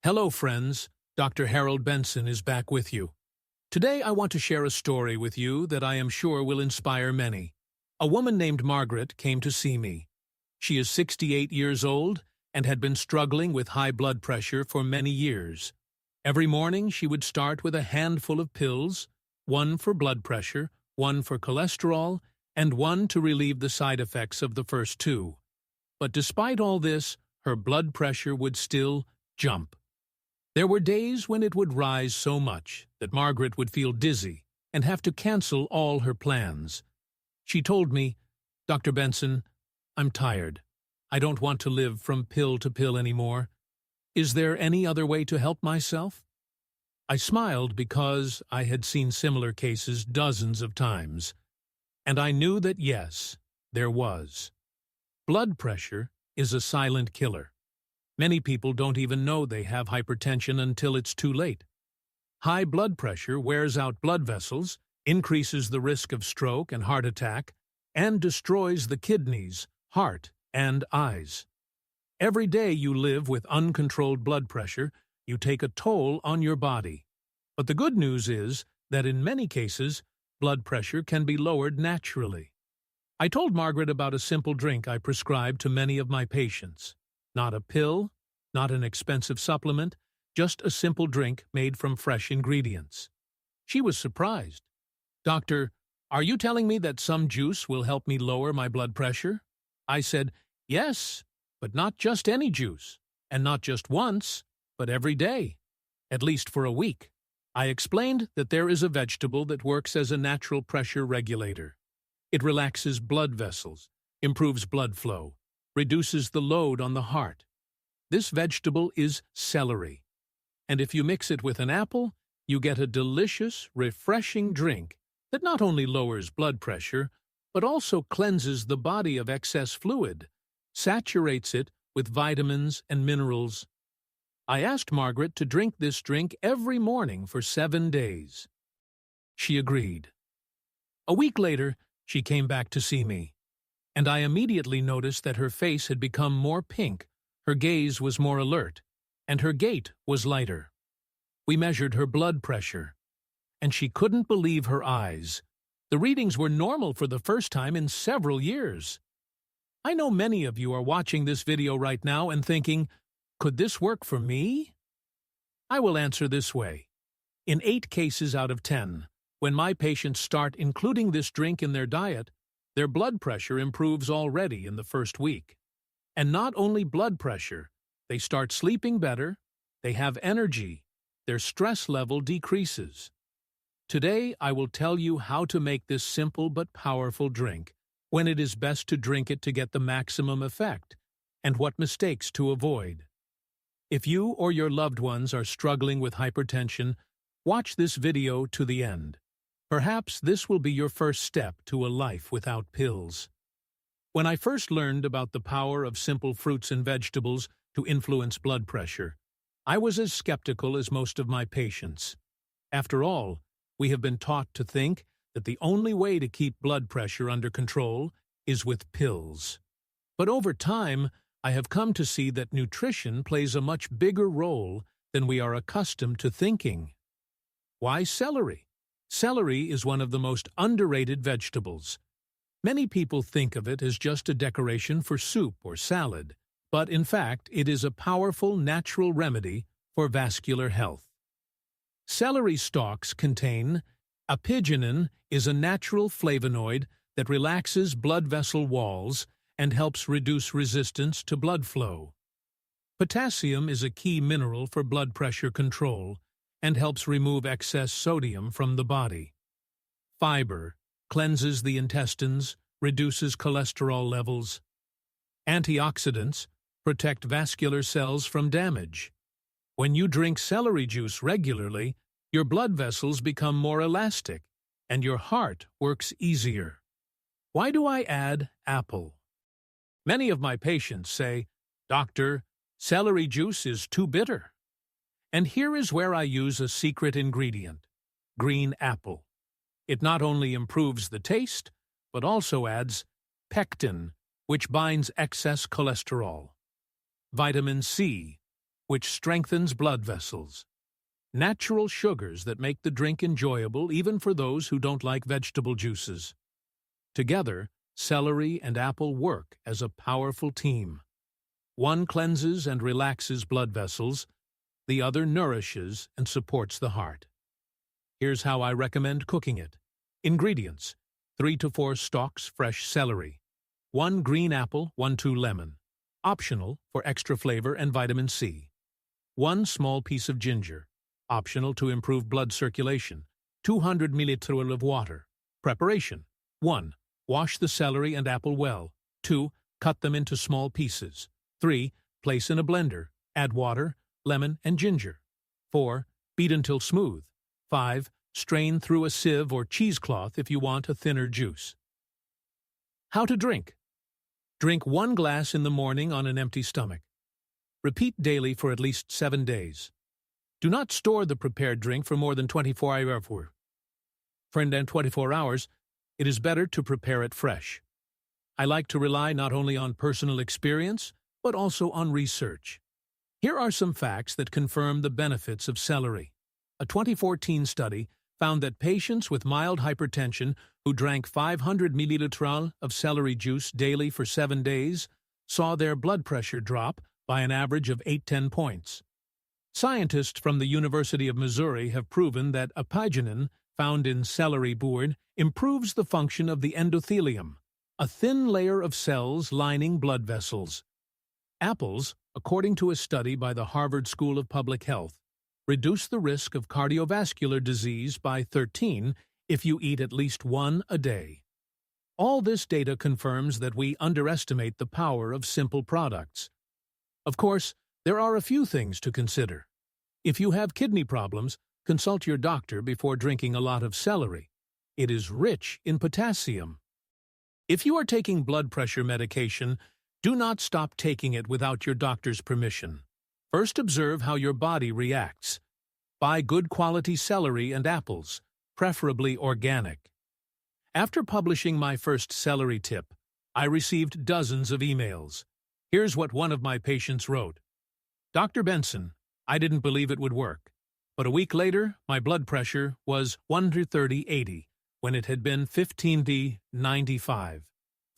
Hello, friends. Dr. Harold Benson is back with you. Today, I want to share a story with you that I am sure will inspire many. A woman named Margaret came to see me. She is 68 years old and had been struggling with high blood pressure for many years. Every morning, she would start with a handful of pills, one for blood pressure, one for cholesterol, and one to relieve the side effects of the first two. But despite all this, her blood pressure would still jump. There were days when it would rise so much that Margaret would feel dizzy and have to cancel all her plans. She told me, "Dr. Benson, I'm tired. I don't want to live from pill to pill anymore. Is there any other way to help myself?" I smiled because I had seen similar cases dozens of times, and I knew that yes, there was. Blood pressure is a silent killer. Many people don't even know they have hypertension until it's too late. High blood pressure wears out blood vessels, increases the risk of stroke and heart attack, and destroys the kidneys, heart, and eyes. Every day you live with uncontrolled blood pressure, you take a toll on your body. But the good news is that in many cases, blood pressure can be lowered naturally. I told Margaret about a simple drink I prescribe to many of my patients. Not a pill, not an expensive supplement, just a simple drink made from fresh ingredients. She was surprised. "Doctor, are you telling me that some juice will help me lower my blood pressure?" I said, "Yes, but not just any juice, and not just once, but every day, at least for a week." I explained that there is a vegetable that works as a natural pressure regulator. It relaxes blood vessels, improves blood flow, reduces the load on the heart. This vegetable is celery, and if you mix it with an apple, you get a delicious, refreshing drink that not only lowers blood pressure, but also cleanses the body of excess fluid, saturates it with vitamins and minerals. I asked Margaret to drink this drink every morning for 7 days. She agreed. A week later, she came back to see me, and I immediately noticed that her face had become more pink, her gaze was more alert, and her gait was lighter. We measured her blood pressure, and she couldn't believe her eyes. The readings were normal for the first time in several years. I know many of you are watching this video right now and thinking, could this work for me? I will answer this way. In 8 cases out of 10, when my patients start including this drink in their diet, their blood pressure improves already in the first week. And not only blood pressure, they start sleeping better, they have energy, their stress level decreases. Today, I will tell you how to make this simple but powerful drink, when it is best to drink it to get the maximum effect, and what mistakes to avoid. If you or your loved ones are struggling with hypertension, watch this video to the end. Perhaps this will be your first step to a life without pills. When I first learned about the power of simple fruits and vegetables to influence blood pressure, I was as skeptical as most of my patients. After all, we have been taught to think that the only way to keep blood pressure under control is with pills. But over time, I have come to see that nutrition plays a much bigger role than we are accustomed to thinking. Why celery? Celery is one of the most underrated vegetables. Many people think of it as just a decoration for soup or salad, but in fact it is a powerful natural remedy for vascular health. Celery stalks contain apigenin, is a natural flavonoid that relaxes blood vessel walls and helps reduce resistance to blood flow. Potassium is a key mineral for blood pressure control and helps remove excess sodium from the body. Fiber cleanses the intestines, reduces cholesterol levels. Antioxidants protect vascular cells from damage. When you drink celery juice regularly, your blood vessels become more elastic, and your heart works easier. Why do I add apple? Many of my patients say, "Doctor, celery juice is too bitter." And here is where I use a secret ingredient, green apple. It not only improves the taste, but also adds pectin, which binds excess cholesterol, vitamin C, which strengthens blood vessels. Natural sugars that make the drink enjoyable even for those who don't like vegetable juices. Together, celery and apple work as a powerful team. One cleanses and relaxes blood vessels, the other nourishes and supports the heart. Here's how I recommend cooking it. Ingredients: 3 to 4 stalks fresh celery, 1 green apple, 1-2 lemon. Optional for extra flavor and vitamin C. 1 small piece of ginger. Optional to improve blood circulation. 200 milliliters of water. Preparation: 1. Wash the celery and apple well. 2. Cut them into small pieces. 3. Place in a blender. Add water, lemon, and ginger. 4. Beat until smooth. 5. Strain through a sieve or cheesecloth if you want a thinner juice. How to drink. Drink 1 glass in the morning on an empty stomach. Repeat daily for at least 7 days. Do not store the prepared drink for more than 24 hours. For 24 hours, it is better to prepare it fresh. I like to rely not only on personal experience, but also on research. Here are some facts that confirm the benefits of celery. A 2014 study found that patients with mild hypertension who drank 500 milliliters of celery juice daily for 7 days saw their blood pressure drop by an average of 8-10 points. Scientists from the University of Missouri have proven that apigenin, found in celery bur, improves the function of the endothelium, a thin layer of cells lining blood vessels. Apples, according to a study by the Harvard School of Public Health, reduce the risk of cardiovascular disease by 13 if you eat at least 1 a day. All this data confirms that we underestimate the power of simple products. Of course, there are a few things to consider. If you have kidney problems, consult your doctor before drinking a lot of celery. It is rich in potassium. If you are taking blood pressure medication, do not stop taking it without your doctor's permission. First, observe how your body reacts. Buy good quality celery and apples, preferably organic. After publishing my first celery tip, I received dozens of emails. Here's what one of my patients wrote. Dr. Benson, I didn't believe it would work. But a week later, my blood pressure was 130/80, when it had been 15/95.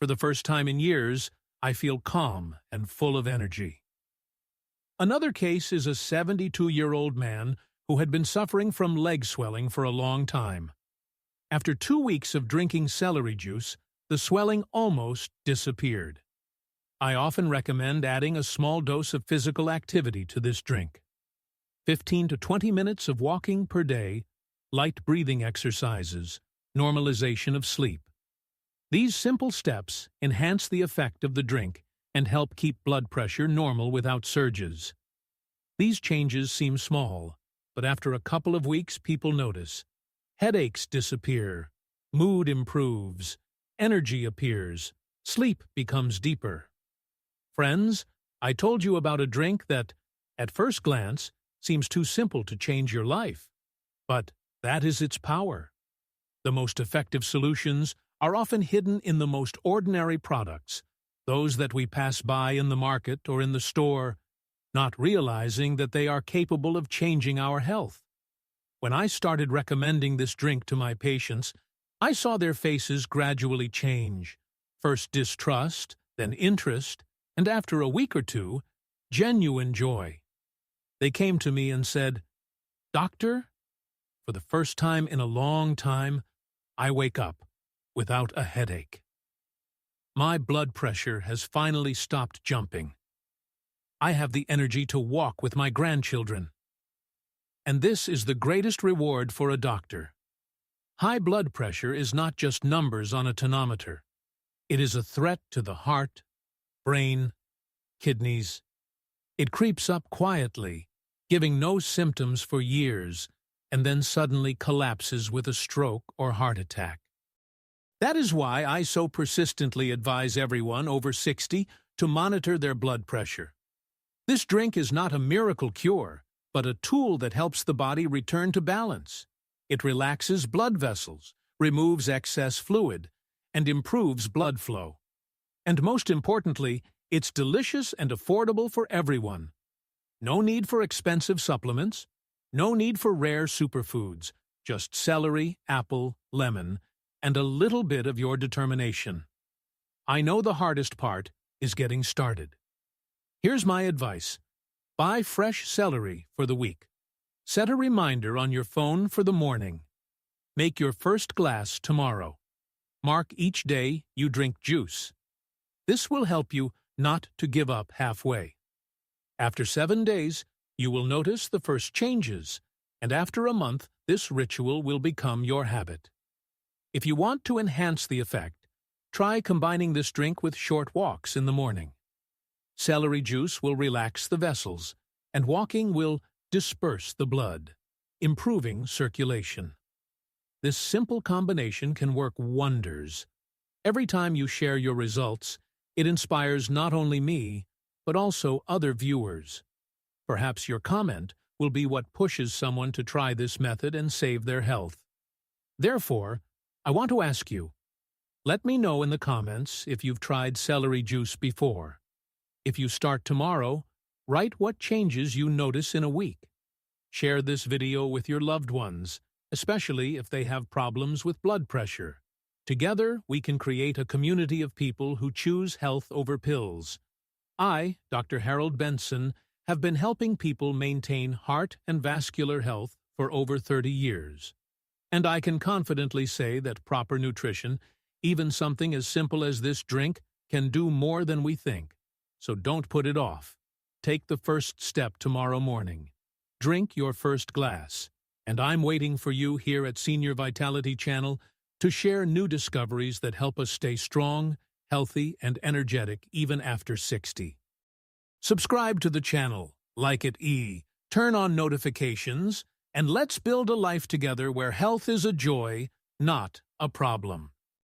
For the first time in years, I feel calm and full of energy. Another case is a 72-year-old man who had been suffering from leg swelling for a long time. After 2 weeks of drinking celery juice, the swelling almost disappeared. I often recommend adding a small dose of physical activity to this drink. 15 to 20 minutes of walking per day, light breathing exercises, normalization of sleep. These simple steps enhance the effect of the drink and help keep blood pressure normal without surges. These changes seem small, but after a couple of weeks people notice. Headaches disappear, mood improves, energy appears, sleep becomes deeper. Friends, I told you about a drink that, at first glance, seems too simple to change your life. But that is its power. The most effective solutions are often hidden in the most ordinary products, those that we pass by in the market or in the store, not realizing that they are capable of changing our health. When I started recommending this drink to my patients, I saw their faces gradually change. First distrust, then interest, and after a week or two, genuine joy. They came to me and said, "Doctor, for the first time in a long time, I wake up without a headache. My blood pressure has finally stopped jumping. I have the energy to walk with my grandchildren." And this is the greatest reward for a doctor. High blood pressure is not just numbers on a tonometer. It is a threat to the heart, brain, kidneys. It creeps up quietly, giving no symptoms for years, and then suddenly collapses with a stroke or heart attack. That is why I so persistently advise everyone over 60 to monitor their blood pressure. This drink is not a miracle cure, but a tool that helps the body return to balance. It relaxes blood vessels, removes excess fluid, and improves blood flow. And most importantly, it's delicious and affordable for everyone. No need for expensive supplements. No need for rare superfoods. Just celery, apple, lemon, and a little bit of your determination. I know the hardest part is getting started. Here's my advice. Buy fresh celery for the week. Set a reminder on your phone for the morning. Make your first glass tomorrow. Mark each day you drink juice. This will help you not to give up halfway. After 7 days, you will notice the first changes, and after a month, this ritual will become your habit. If you want to enhance the effect, try combining this drink with short walks in the morning. Celery juice will relax the vessels, and walking will disperse the blood, improving circulation. This simple combination can work wonders. Every time you share your results, it inspires not only me, but also other viewers. Perhaps your comment will be what pushes someone to try this method and save their health. Therefore, I want to ask you, let me know in the comments if you've tried celery juice before. If you start tomorrow, write what changes you notice in a week. Share this video with your loved ones, especially if they have problems with blood pressure. Together, we can create a community of people who choose health over pills. I, Dr. Harold Benson, have been helping people maintain heart and vascular health for over 30 years. And I can confidently say that proper nutrition, even something as simple as this drink, can do more than we think. So don't put it off. Take the first step tomorrow morning. Drink your first glass. And I'm waiting for you here at Senior Vitality Channel to share new discoveries that help us stay strong, healthy, and energetic even after 60. Subscribe to the channel, like it, turn on notifications, and let's build a life together where health is a joy, not a problem.